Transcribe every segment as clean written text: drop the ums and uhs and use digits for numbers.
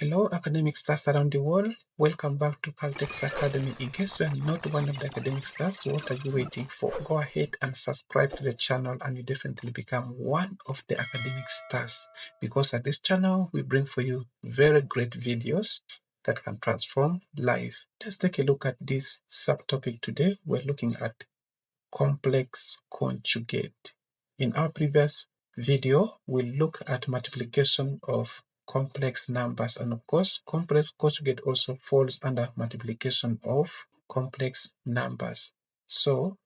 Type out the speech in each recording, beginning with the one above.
Hello, academic stars around the world. Welcome back to Caltex Academy. In case you are not one of the academic stars, what are you waiting for? Go ahead and subscribe to the channel and you definitely become one of the academic stars, because at this channel, we bring for you very great videos that can transform life. Let's take a look at this subtopic today. We're looking at complex conjugate. In our previous video, we look at multiplication of complex numbers, and of course, complex conjugate also falls under multiplication of complex numbers. So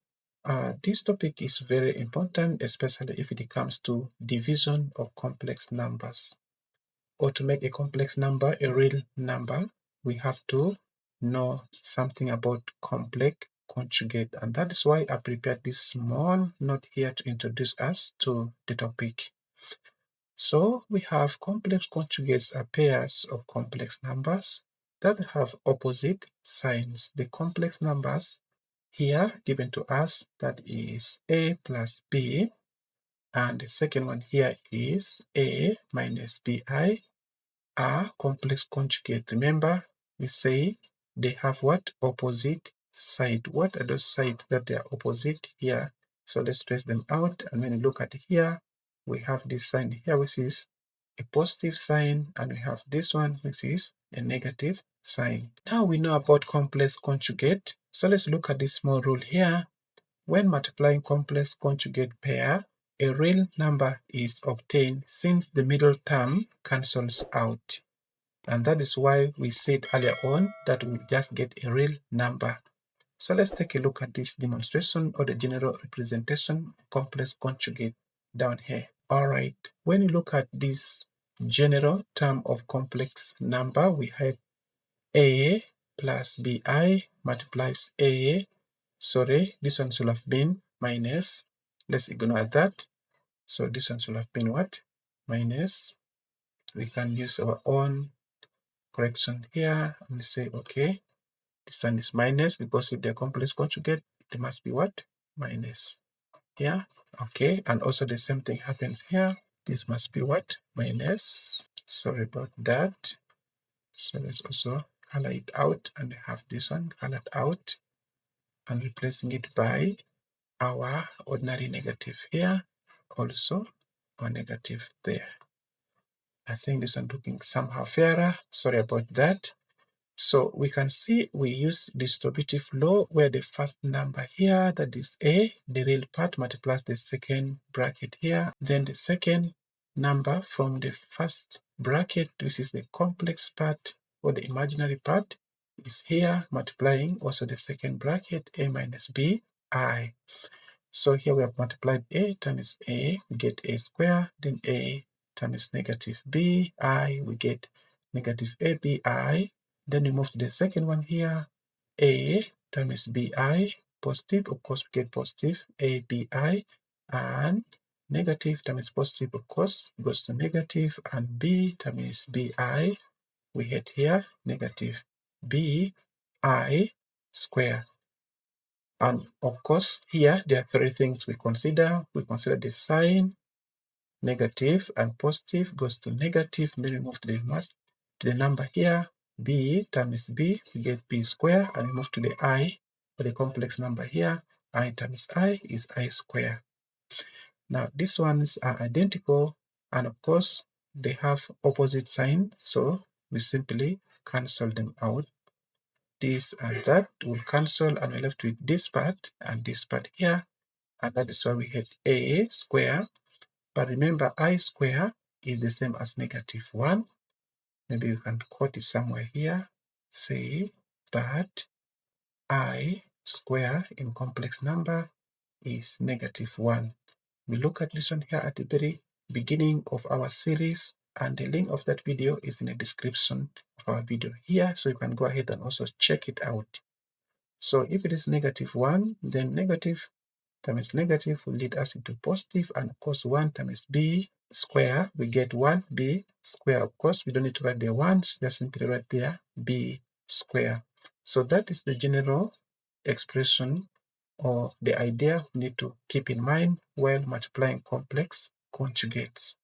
this topic is very important, especially if it comes to division of complex numbers. Or to make a complex number a real number, we have to know something about complex conjugate, and that is why I prepared this small note here to introduce us to the topic. So we have complex conjugates are pairs of complex numbers that have opposite signs. The complex numbers here given to us, that is a plus b, and the second one here is a minus bi, are complex conjugate. Remember, we say they have what? Opposite side. What are those sides that they are opposite here? So let's trace them out. And when you look at here, we have this sign here, which is a positive sign, and we have this one, which is a negative sign. Now we know about complex conjugate. So let's look at this small rule here. When multiplying complex conjugate pair, a real number is obtained since the middle term cancels out. And that is why we said earlier on that we just get a real number. So let's take a look at this demonstration or the general representation of complex conjugate down here. All right, when you look at this general term of complex number, we have a plus bi multiplies a. Sorry, this one should have been minus. Let's ignore that. So this one should have been what? Minus. We can use our own correction here and say, okay, this one is minus, because if they're complex conjugate, it must be what? Minus. Yeah, okay. And also the same thing happens here. This must be what? Minus. Sorry about that. So let's also color it out and have this one colored out and replacing it by our ordinary negative here, also our negative there. I think this one looking somehow fairer. Sorry about that. So we can see we use distributive law, where the first number here, that is a, the real part, multiplies the second bracket here. Then the second number from the first bracket, which is the complex part or the imaginary part, is here multiplying also the second bracket, a minus b I. So here we have multiplied a times a, we get a square, then a times negative b I, we get negative abi. Then we move to the second one here, a times bi, positive, of course we get positive abi, and negative times positive, of course, goes to negative, and b times bi, we get here negative bi square. And of course, here there are three things we consider. We consider the sign, negative and positive goes to negative. Then we move to the number here, b times b, we get b square, and we move to the I, for the complex number here, I times I is I square. Now these ones are identical, and of course they have opposite sign, so we simply cancel them out. This and that will cancel, and we're left with this part and this part here, and that is why we get a square. But remember, I square is the same as negative 1. Maybe you can quote it somewhere here. Say, but I square in complex number is negative 1. We look at this one here at the very beginning of our series, and the link of that video is in the description of our video here, so you can go ahead and also check it out. So if it is negative 1, then negative times negative will lead us into positive, and of course 1 times b square, we get 1b square. Of course, we don't need to write the 1s, just simply write there b square. So that is the general expression or the idea we need to keep in mind while multiplying complex conjugates.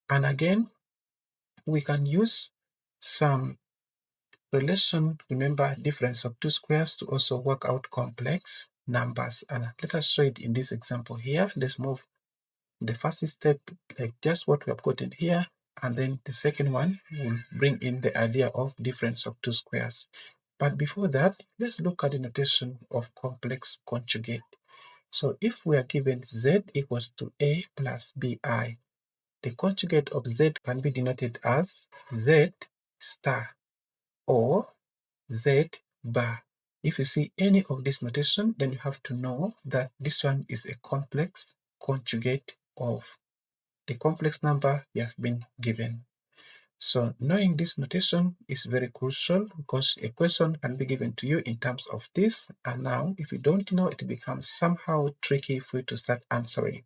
And again, we can use some relation, remember difference of two squares to also work out complex numbers. And let us show it in this example here. Let's move the first step like just what we have gotten here, and then the second one will bring in the idea of difference of two squares. But before that, let's look at the notation of complex conjugate. So if we are given z equals to a plus bi, the conjugate of z can be denoted as z star or z bar. If you see any of this notation, then you have to know that this one is a complex conjugate of the complex number you have been given. So knowing this notation is very crucial because a question can be given to you in terms of this, and now if you don't know, it becomes somehow tricky for you to start answering.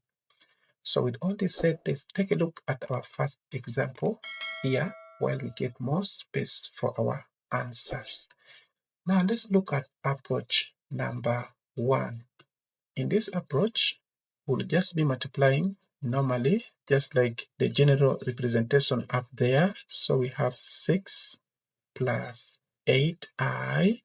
So with all this said, let's take a look at our first example here while we get more space for our answers. Now let's look at approach number 1. In this approach, we'll just be multiplying normally, just like the general representation up there. So we have 6 plus 8i.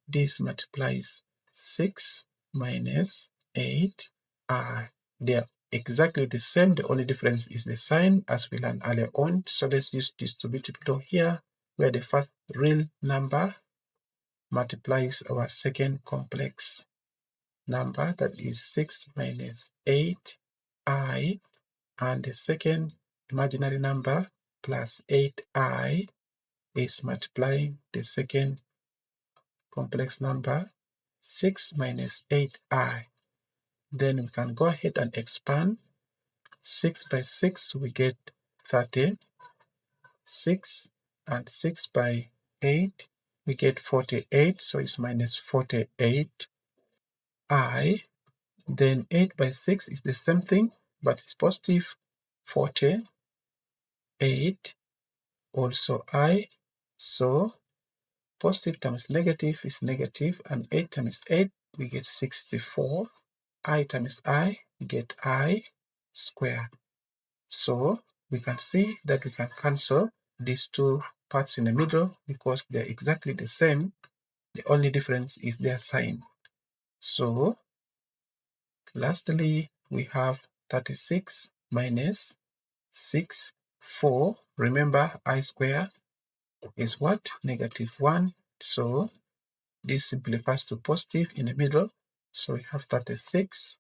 This multiplies 6 minus 8i. They're exactly the same. The only difference is the sign, as we learned earlier on. So let's use distributive law here, where the first real number multiplies our second complex number, that is 6 minus 8i, and the second imaginary number plus 8i is multiplying the second complex number 6 minus 8i. Then we can go ahead and expand. 6 by 6 we get 30. 6 and 6 by 8 we get 48, so it's minus 48i. Then 8 by 6 is the same thing, but it's positive 48, also I. So positive times negative is negative, and 8 times 8, we get 64. I times I, we get I squared. So we can see that we can cancel these two parts in the middle because they're exactly the same. The only difference is their sign. So lastly, we have 36 minus 6, 4. Remember, I square is what? Negative 1. So this simplifies to positive in the middle. So we have 36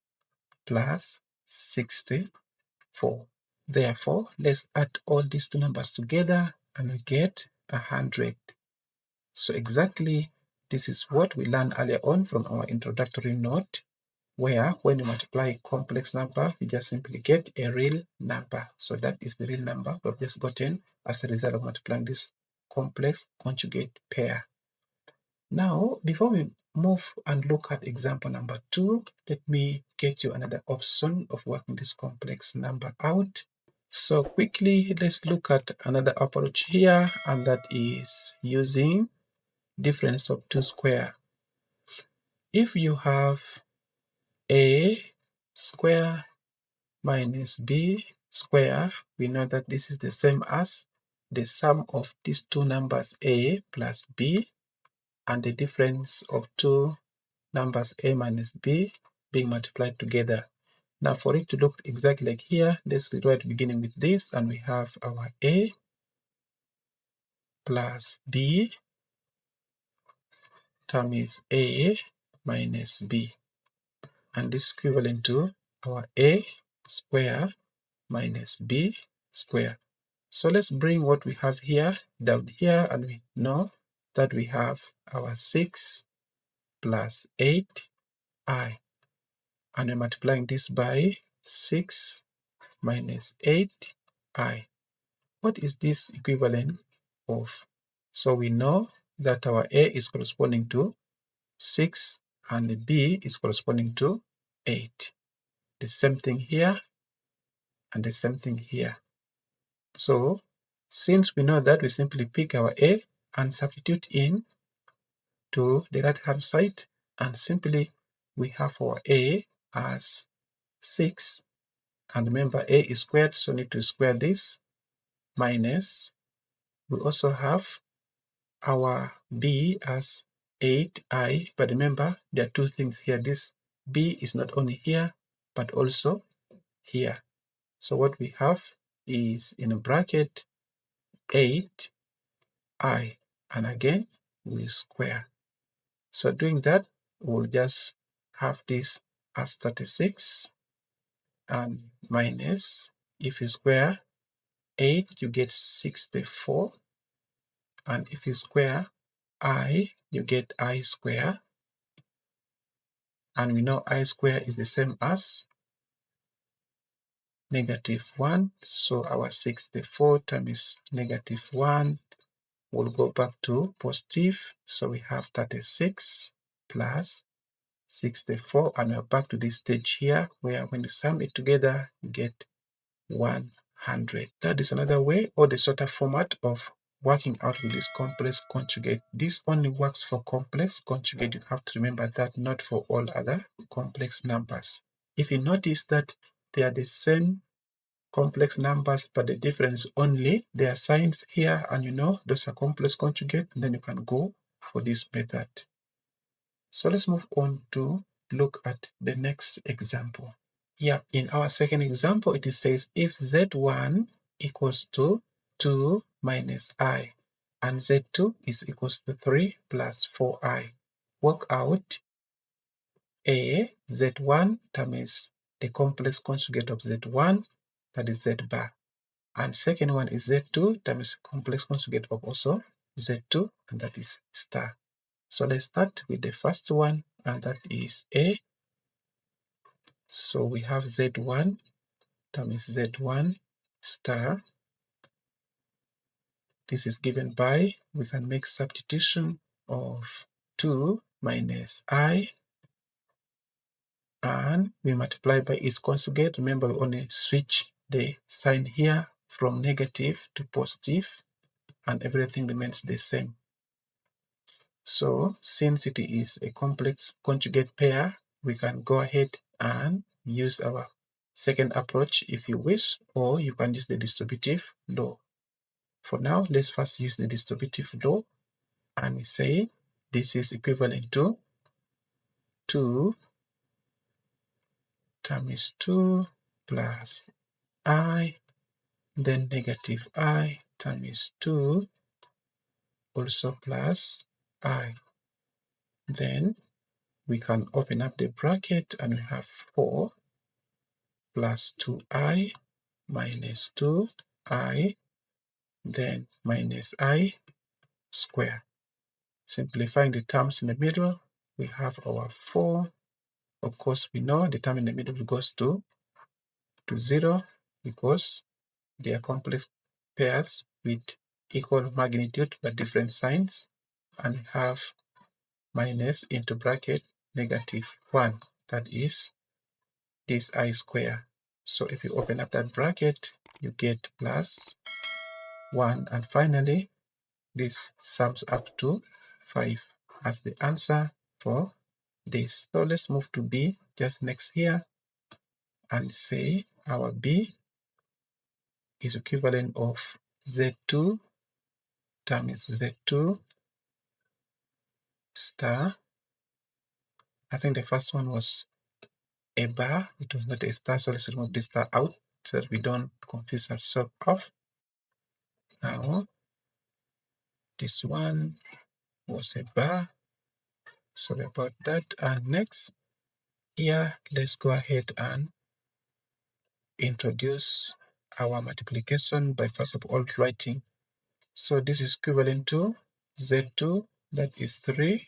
plus 64. Therefore, let's add all these two numbers together and we get 100. So exactly this is what we learned earlier on from our introductory note, where when you multiply a complex number, we just simply get a real number. So that is the real number we've just gotten as a result of multiplying this complex conjugate pair. Now, before we move and look at example number 2, let me get you another option of working this complex number out. So quickly, let's look at another approach here, and that is using difference of two square. If you have a square minus b square, we know that this is the same as the sum of these two numbers a plus b, and the difference of two numbers a minus b being multiplied together. Now for it to look exactly like here, let's rewrite beginning with this, and we have our a plus b times a minus b, and this is equivalent to our a square minus b square. So let's bring what we have here down here, and we know that we have our 6 plus 8i, and we're multiplying this by 6 minus 8i. What is this equivalent of? So we know that our a is corresponding to 6 and the b is corresponding to 8. The same thing here and the same thing here. So since we know that, we simply pick our a and substitute in to the right hand side, and simply we have our a as 6, and remember a is squared, so need to square this, minus We also have our b as 8i, but remember there are two things here. This b is not only here, but also here. So what we have is in a bracket 8i, and again we square. So doing that, we'll just have this as 36 and minus, if you square 8, you get 64, and if you square I, you get I square, and we know I square is the same as -1, so our 64 times -1 will go back to positive, so we have 36 plus 64, and we're back to this stage here where when you sum it together you get 100. That is another way, or the shorter format of working out with this complex conjugate. This only works for complex conjugate. You have to remember that, not for all other complex numbers. If you notice that they are the same complex numbers, but the difference only their signs here, and you know those are complex conjugate, and then you can go for this method. So let's move on to look at the next example. Yeah, in our second example, it says if z1 equals to 2 minus I, and z2 is equals to 3 plus 4i, work out a z1 times the complex conjugate of z1, that is z bar, and second one is z2 times complex conjugate of also z2, and that is star. So let's start with the first one, and that is a. So we have z1 times z1 star. This is given by, we can make substitution of 2 minus I, and we multiply by its conjugate. Remember, we only switch the sign here from negative to positive, and everything remains the same. So since it is a complex conjugate pair, we can go ahead and use our second approach if you wish, or you can use the distributive law. For now, let's first use the distributive law, and we say this is equivalent to 2 times 2 plus I, then negative I times 2, also plus I. Then we can open up the bracket, and we have 4 plus 2i minus 2i, then minus I square. Simplifying the terms in the middle, we have our 4. Of course, we know the term in the middle goes to 0 because they are complex pairs with equal magnitude but different signs, and we have minus into bracket -1, that is this I square. So if you open up that bracket, you get plus 1, and finally this sums up to 5 as the answer for this. So let's move to B just next here and say our B is equivalent of Z2 times Z2 star. I think the first one was a bar, it was not a star, so let's remove the star out so that we don't confuse ourselves off. Now this one was a bar, sorry about that. And next here, let's go ahead and introduce our multiplication by first of all writing. So this is equivalent to Z2, that is 3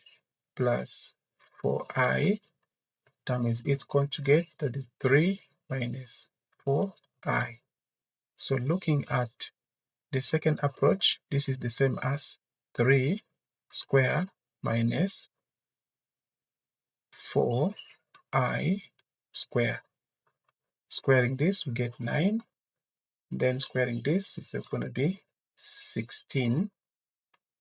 plus 4i times its conjugate, that is 3 minus 4i. So looking at the second approach, this is the same as 3 square minus 4i square. Squaring this, we get 9. Then squaring this is just going to be 16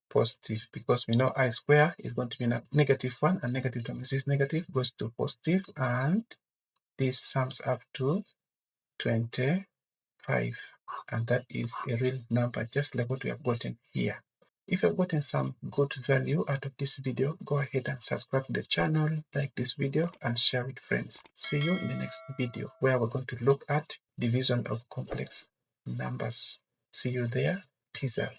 positive, because we know I square is going to be -1, and negative times this negative goes to positive, and this sums up to 25. and that is a real number, just like what we have gotten here. If you've gotten some good value out of this video, go ahead and subscribe to the channel, like this video, and share with friends. See you in the next video, where we're going to look at division of complex numbers. See you there. Peace out.